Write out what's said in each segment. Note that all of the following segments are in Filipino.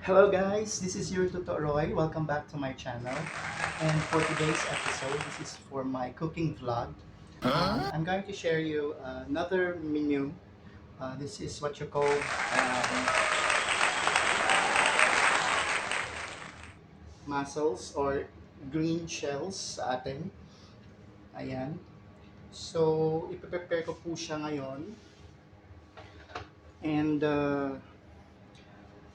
Hello guys, this is your Tuto Roy. Welcome back to my channel. And for today's episode, this is for my cooking vlog. I'm going to share you another menu. This is what you call mussels or green shells sa atin. Ayan. So, ipe-prepare ko po siya ngayon. And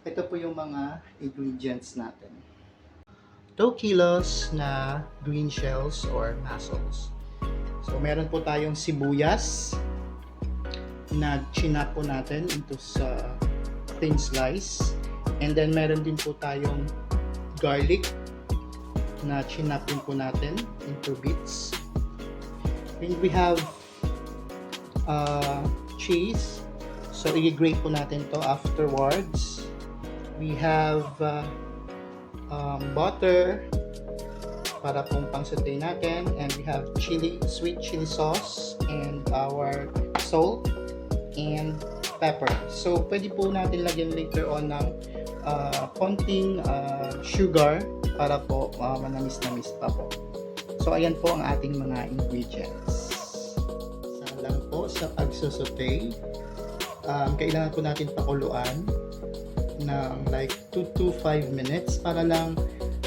ito po yung mga ingredients natin. 2 kilos na green shells or mussels. So, meron po tayong sibuyas na chinap po natin into sa thin slice. And then, meron din po tayong garlic na chinap din po natin into bits. And we have cheese. So, i-grate po natin to afterwards. We have butter para pong pang-saute natin, and we have sweet chili sauce, and our salt and pepper. So pwede po natin lagyan later on ng konting sugar para po manamis-namis pa po. So ayan po ang ating mga ingredients. Isa lang po sa pagsusaute, kailangan po natin pakuluan ng like 2 to 5 minutes para lang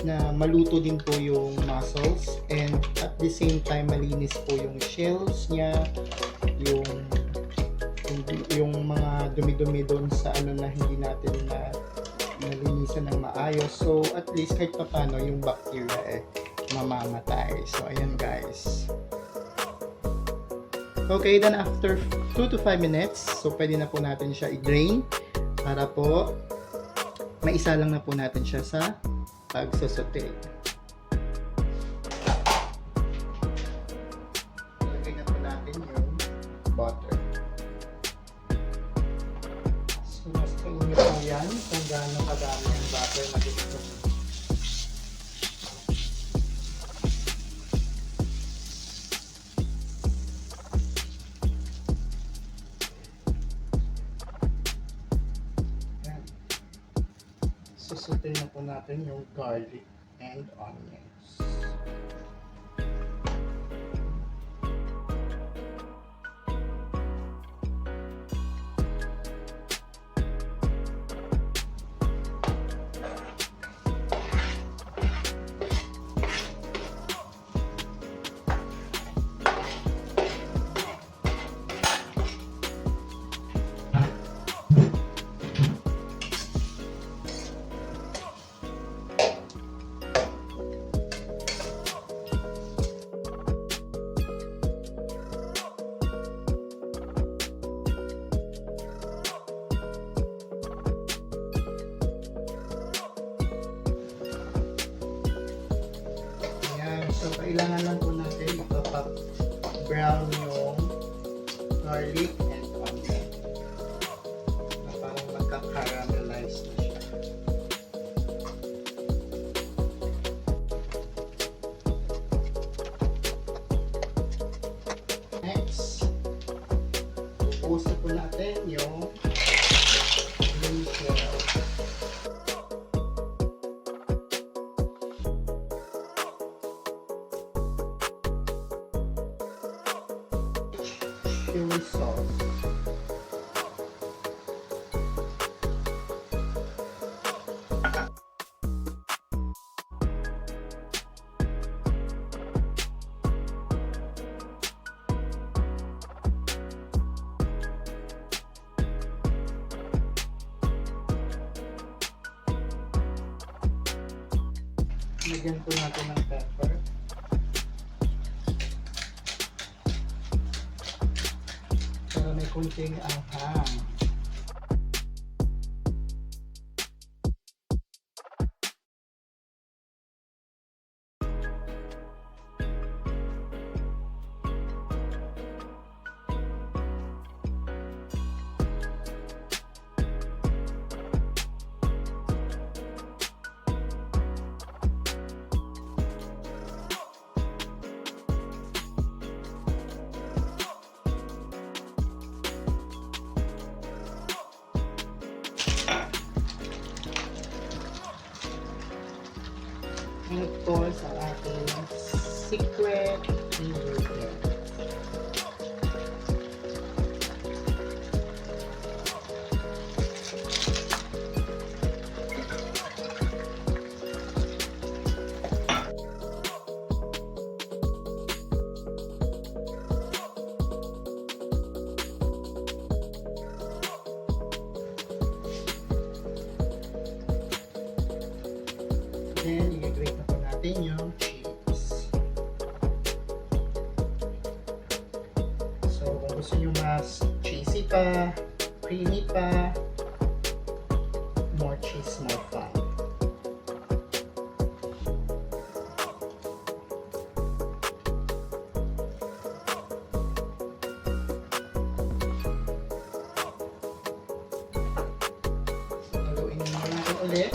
na maluto din po yung mussels, and at the same time malinis po yung shells niya, yung mga dumi-dumi doon sa ano na hindi natin na nalinisan ng maayos. So at least kahit paano yung bacteria mamamatay. So ayan guys. Okay, then after 2 to 5 minutes, so pwede na po natin siya i-drain para po maisa lang na po natin siya sa pagsasaute. Ilagay na po natin yung butter. So, mas kainit po yan kung gaano kadami yung butter na gusto. Susutay na po natin yung garlic and onions. So, kailangan lang po natin makapag-brown yung garlic and onion na parang magka-caramelize na siya. Next, ubusin po natin yung green shell. Chili sauce. Lagyan po natin ng pepper. Para may kunting anghang. secret ingredient. Then, i-grate na po natin yung cheese. So, kung gusto nyo mas cheesy pa, creamy pa, more cheese, more fun. So, haluin natin ulit.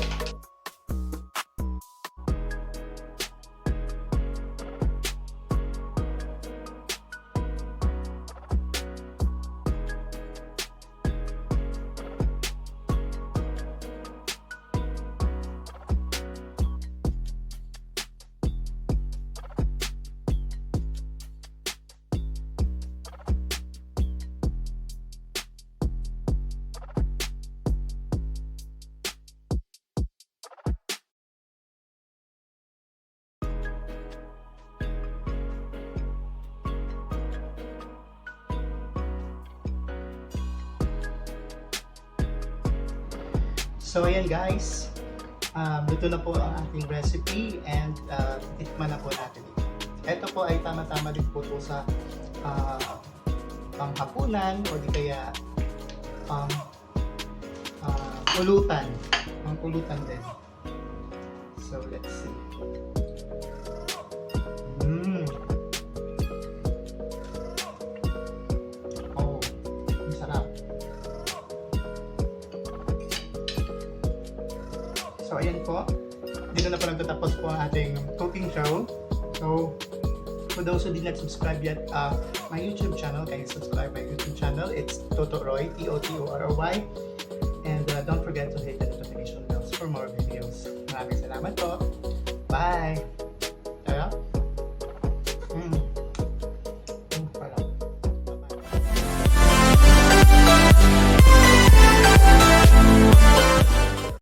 So ayan guys, luto na po ang ating recipe and tikman na po natin ito. Ito po ay tama-tama din po sa panghapunan o di kaya pulutan. Ang pulutan din. So let's see. Oh, ang sarap. So, ayan po. Dito na po nagtatapos po ang ating cooking show. So, for those who did not subscribe yet, my YouTube channel, can you subscribe my YouTube channel? It's Totoroy, Totoroy. And don't forget to hit the notification bells for more videos. Maraming salamat po. Bye!